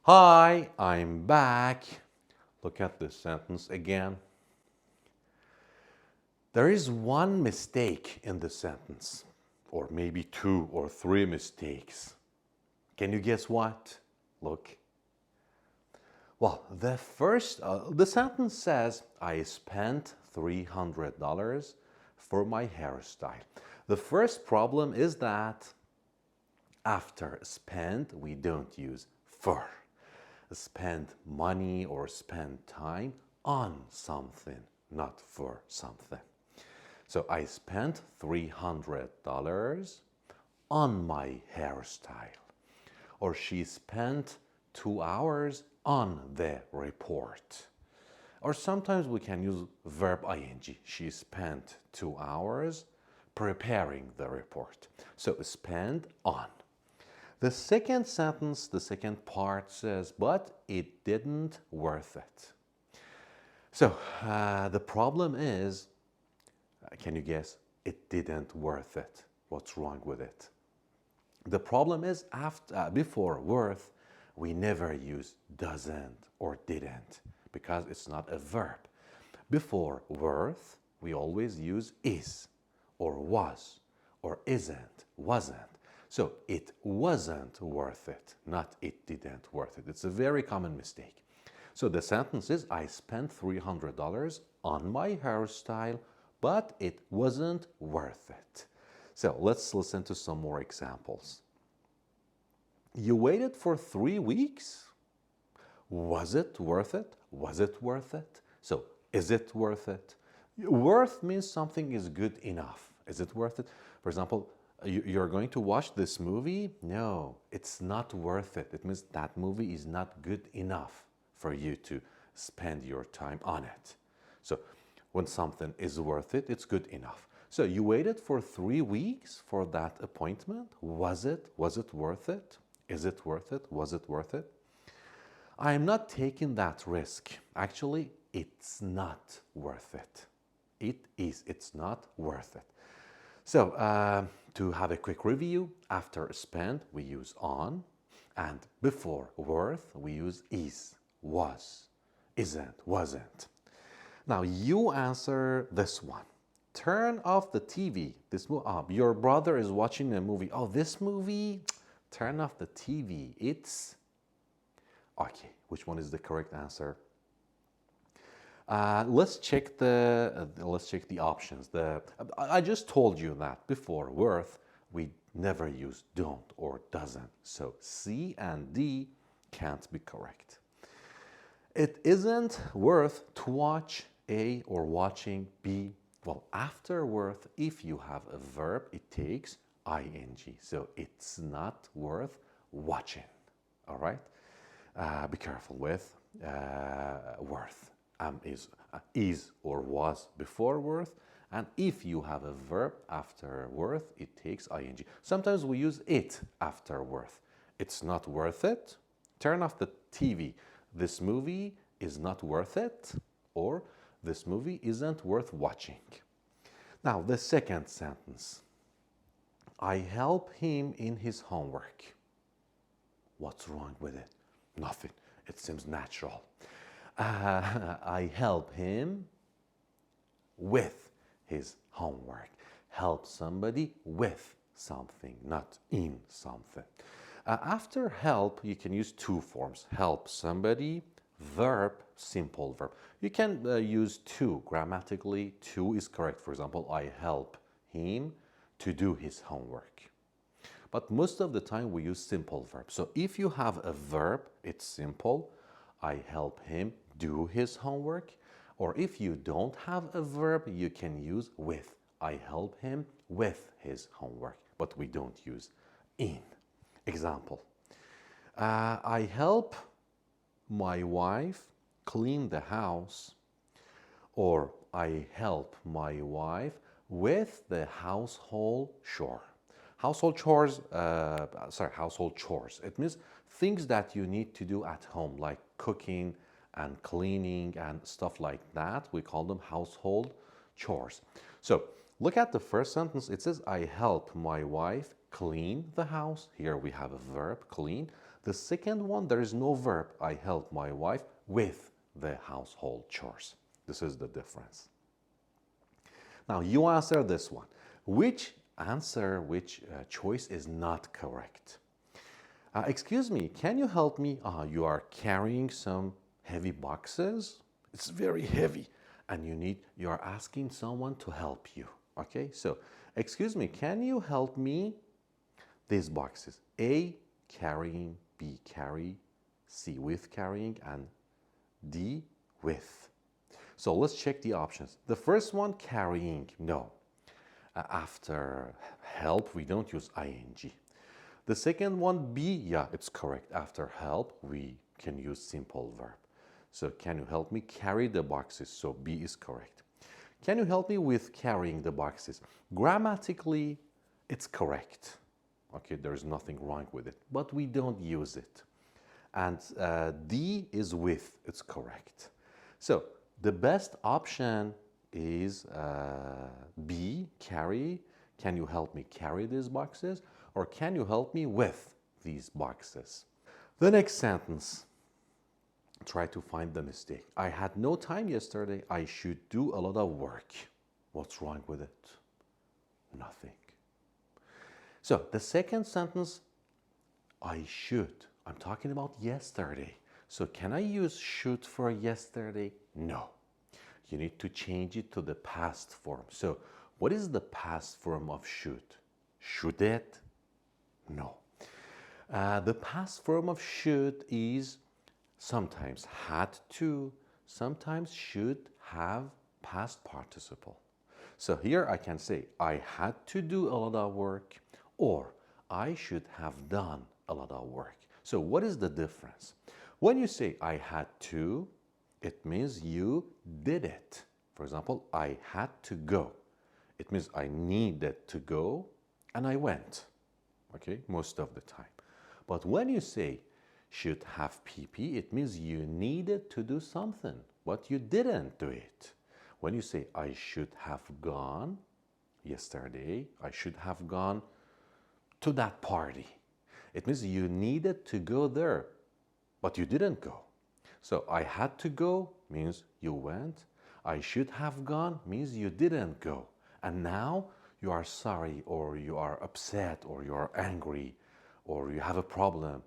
Hi, I'm back. Look at this sentence again. There is one mistake in the sentence, or maybe two or three mistakes. Can you guess what? Look. Well, the sentence says, I spent $300 for my hairstyle. The first problem is that after spend, we don't use for. Spend money or spend time on something, not for something. So I spent $300 on my hairstyle. Or she spent 2 hours on the report. Or sometimes we can use verb ing. She spent 2 hours preparing the report. So spend on. The second sentence, the second part says, but it didn't worth it. So the problem is, can you guess? It didn't worth it. What's wrong with it? The problem is before worth, we never use doesn't or didn't because it's not a verb. Before worth, we always use is or was or isn't, wasn't. So it wasn't worth it, not it didn't worth it. It's a very common mistake. So the sentence is, I spent $300 on my hairstyle, but it wasn't worth it. So let's listen to some more examples. You waited for 3 weeks? Was it worth it? Was it worth it? So is it worth it? Worth means something is good enough. Is it worth it? For example, you're going to watch this movie? No, it's not worth it. It means that movie is not good enough for you to spend your time on it. So when something is worth it, it's good enough. So you waited for 3 weeks for that appointment? Was it worth it? Is it worth it? Was it worth it? I am not taking that risk. Actually, it's not worth it. It's not worth it. So to have a quick review, after spend, we use on. And before worth, we use is, was, isn't, wasn't. Now you answer this one. Turn off the TV. Your brother is watching a movie. Oh, this movie? Turn off the TV. It's... Okay, which one is the correct answer? Let's check the options. I just told you that before worth we never use don't or doesn't. So C and D can't be correct. It isn't worth to watch A or watching B. Well, after worth, if you have a verb, it takes ing. So it's not worth watching. All right. Be careful with worth. Is or was before worth, and if you have a verb after worth, it takes ing. Sometimes we use it after worth. It's not worth it. Turn off the TV. This movie is not worth it, or this movie isn't worth watching. Now, the second sentence. I help him in his homework. What's wrong with it? Nothing. It seems natural. I help him with his homework. Help somebody with something, not in something. After help, you can use two forms. Help somebody, verb, simple verb. You can use two. Grammatically, two is correct. For example, I help him to do his homework. But most of the time we use simple verb. So if you have a verb, it's simple. I help him do his homework. Or if you don't have a verb, you can use with. I help him with his homework. But we don't use in. Example. I help my wife clean the house. Or I help my wife with the household chore. Household chores. It means things that you need to do at home, like cooking and cleaning and stuff like that. We call them household chores. So look at the first sentence. It says, I help my wife clean the house. Here we have a verb, clean. The second one, there is no verb. I help my wife with the household chores. This is the difference. Now you answer this one. Which choice is not correct? Excuse me, can you help me? You are carrying some heavy boxes. It's very heavy and you are asking someone to help you. Okay, so excuse me, can you help me? These boxes. A, carrying, B, carry, C, with carrying, and D, with. So let's check the options. The first one, carrying, no. After help, we don't use ing. The second one, B, yeah, it's correct. After help, we can use simple verb. So can you help me carry the boxes? So B is correct. Can you help me with carrying the boxes? Grammatically, it's correct. Okay, there's nothing wrong with it, but we don't use it. And D is with, it's correct. So the best option is B, carry. Can you help me carry these boxes? Or can you help me with these boxes? The next sentence, try to find the mistake. I had no time yesterday. I should do a lot of work. What's wrong with it? Nothing. So the second sentence, I should. I'm talking about yesterday. So can I use should for yesterday? No. You need to change it to the past form. So what is the past form of should? Should it? No. The past form of should is sometimes had to, sometimes should have past participle. So here I can say I had to do a lot of work, or I should have done a lot of work. So what is the difference? When you say I had to, it means you did it. For example, I had to go. It means I needed to go and I went. Okay, most of the time. But when you say should have PP, it means you needed to do something, but you didn't do it. When you say I should have gone yesterday, I should have gone to that party. It means you needed to go there, but you didn't go. So I had to go means you went. I should have gone means you didn't go. And now you are sorry, or you are upset, or you are angry, or you have a problem.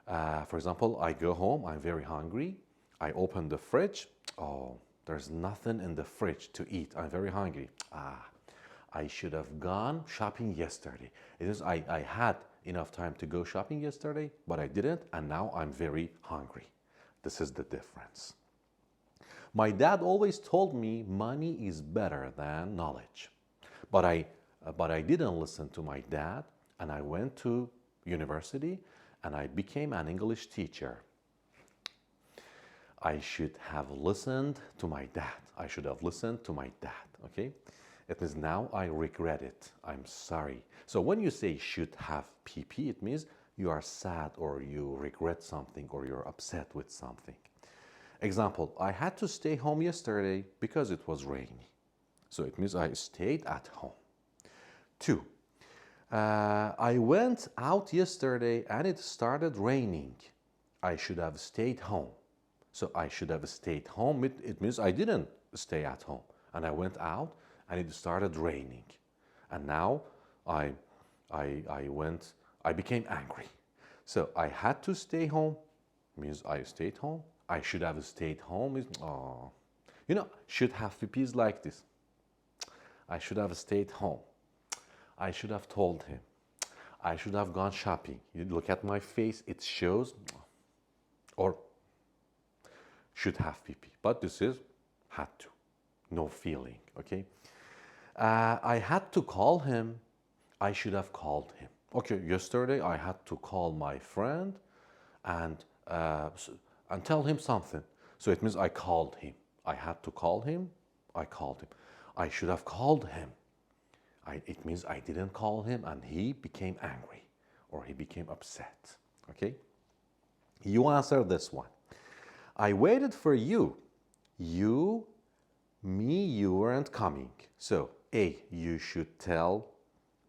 For example, I go home, I'm very hungry. I open the fridge. Oh, there's nothing in the fridge to eat. I'm very hungry. I should have gone shopping yesterday. It is I had enough time to go shopping yesterday, but I didn't, and now I'm very hungry. This is the difference. My dad always told me money is better than knowledge. But I didn't listen to my dad, and I went to university and I became an English teacher. I should have listened to my dad. I should have listened to my dad, okay? It means now I regret it. I'm sorry. So when you say should have PP, it means you are sad, or you regret something, or you're upset with something. Example, I had to stay home yesterday because it was rainy. So it means I stayed at home. 2. I went out yesterday and it started raining. I should have stayed home. So I should have stayed home. It means I didn't stay at home. And I went out and it started raining. And now I became angry. So I had to stay home means I stayed home. I should have stayed home is, oh. You know, should have PPs like this. I should have stayed home. I should have told him. I should have gone shopping. You look at my face, it shows, or should have PP. But this is had to, no feeling, okay? I had to call him. I should have called him. Okay, yesterday I had to call my friend and tell him something. So it means I called him. I had to call him. I called him. I should have called him. It means I didn't call him and he became angry, or he became upset. Okay? You answer this one. I waited for you. You, me, you weren't coming. So A, you should tell.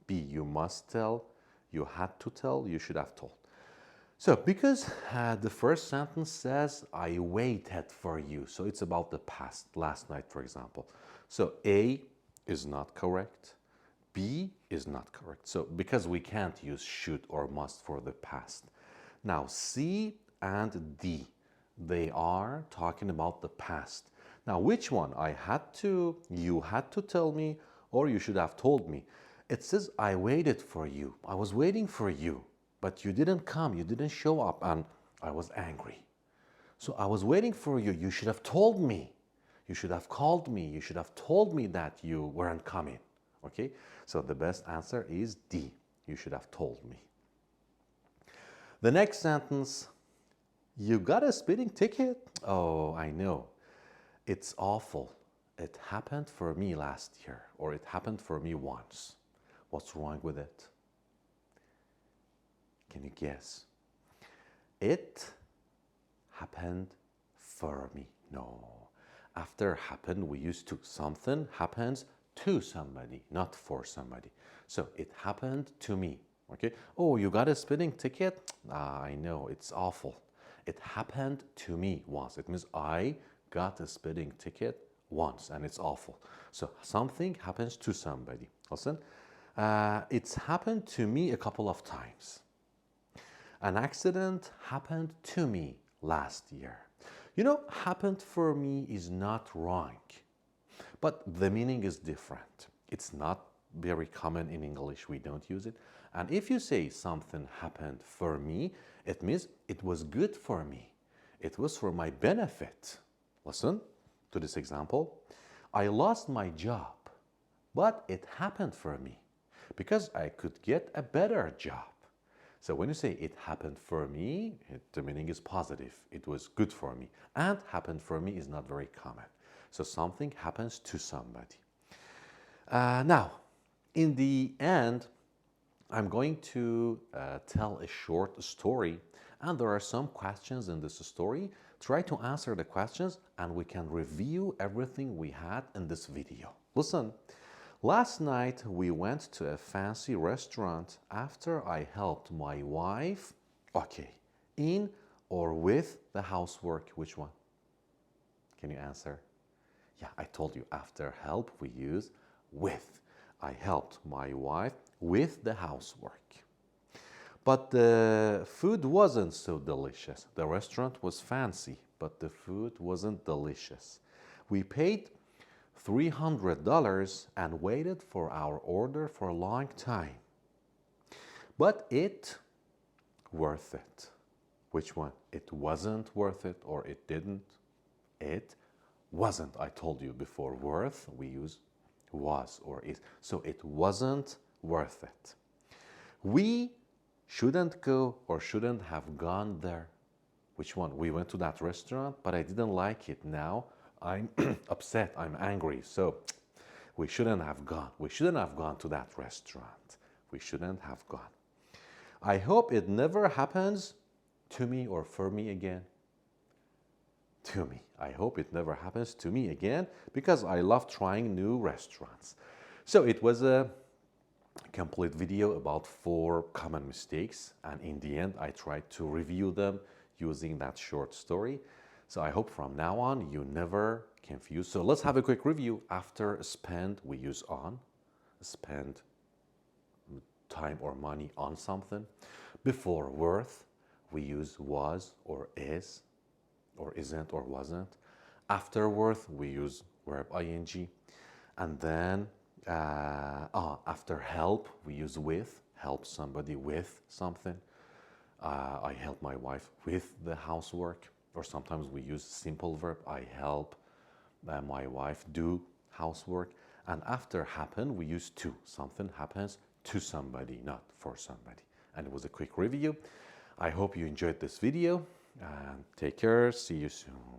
B, you must tell. You had to tell. You should have told. So, because the first sentence says, I waited for you. So, it's about the past, last night, for example. So, A is not correct. B is not correct. So, because we can't use should or must for the past. Now, C and D, they are talking about the past. Now, which one? You had to tell me, or you should have told me. It says, I waited for you. I was waiting for you. But you didn't come, you didn't show up, and I was angry. So I was waiting for you. You should have told me. You should have called me. You should have told me that you weren't coming. Okay? So the best answer is D. You should have told me. The next sentence, you got a speeding ticket? Oh, I know. It's awful. It happened for me last year, or it happened for me once. What's wrong with it? Can you guess? It happened for me. No. After happened, we use to. Something happens to somebody, not for somebody. So it happened to me. Okay. Oh, you got a speeding ticket? Ah, I know. It's awful. It happened to me once. It means I got a speeding ticket once, and it's awful. So something happens to somebody. Listen. It's happened to me a couple of times. An accident happened to me last year. You know, happened for me is not wrong, but the meaning is different. It's not very common in English. We don't use it. And if you say something happened for me, it means it was good for me. It was for my benefit. Listen to this example. I lost my job, but it happened for me because I could get a better job. So when you say it happened for me, the meaning is positive. It was good for me. And happened for me is not very common. So something happens to somebody. Now, in the end, I'm going to tell a short story. And there are some questions in this story. Try to answer the questions and we can review everything we had in this video. Listen. Last night we went to a fancy restaurant after I helped my wife, okay, in or with the housework. Which one? Can you answer? Yeah, I told you after help we use with. I helped my wife with the housework. But the food wasn't so delicious. The restaurant was fancy, but the food wasn't delicious. We paid $300 and waited for our order for a long time. But it worth it. Which one? It wasn't worth it or it didn't? It wasn't. I told you before. Worth, we use was or is. So it wasn't worth it. We shouldn't go or shouldn't have gone there. Which one? We went to that restaurant, but I didn't like it. Now I'm upset, I'm angry, so we shouldn't have gone. We shouldn't have gone to that restaurant. We shouldn't have gone. I hope it never happens to me or for me again. To me. I hope it never happens to me again because I love trying new restaurants. So it was a complete video about 4 common mistakes, and in the end I tried to review them using that short story. So I hope from now on you never confuse. So let's have a quick review. After spend, we use on. Spend time or money on something. Before worth, we use was or is, or isn't or wasn't. After worth, we use verb ing. And then after help, we use with. Help somebody with something. I help my wife with the housework. Or sometimes we use simple verb. I help my wife do housework. And after happen, we use to. Something happens to somebody, not for somebody. And it was a quick review. I hope you enjoyed this video. And take care. See you soon.